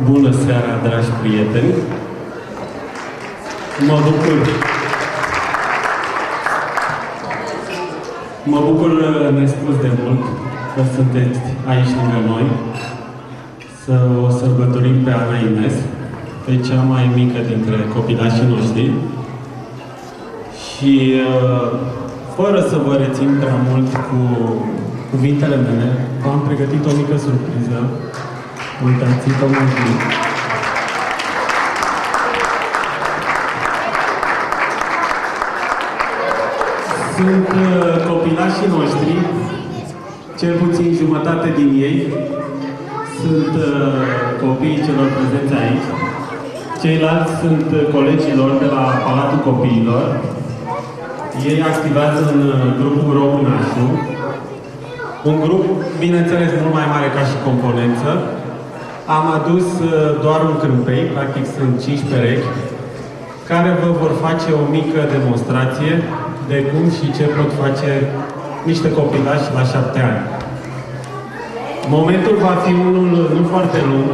Bună seara, dragi prieteni! Mă bucur nespus de mult că sunteți aici lângă noi, să o sărbătorim pe Ana Ines, pe cea mai mică dintre copilașii noștri. Și fără să vă rețin prea mult cu cuvintele mele, v-am pregătit o mică surpriză. Uitați-vă mai bine. Sunt copilașii noștri, cel puțin jumătate din ei sunt copiii celor prezenți aici. Ceilalți sunt colegilor de la Palatul Copiilor. Ei activează în grupul Românașul. Un grup, bineînțeles, mult mai mare ca și componență. Am adus doar un câmpei, practic sunt 5 perechi, care vă vor face o mică demonstrație de cum și ce pot face niște copilași la 7 ani. Momentul va fi unul nu foarte lung,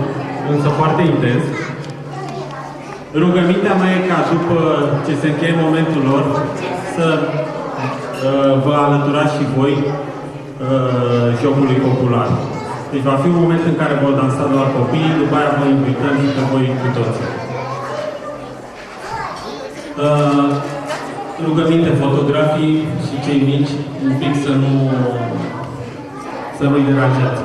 însă foarte intens. Rugămintea mea e ca după ce se încheie momentul lor să vă alăturați și voi jocului popular. Deci va fi un moment în care vor dansa doar copiii, după aia vă invităm și pe voi cu toții. Rugăminte, fotografii și cei mici, un pic să nu-i deranjați.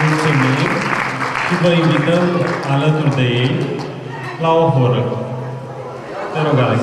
Mulțumim și vă invităm alături de ei la o horă. Te rog, Alex.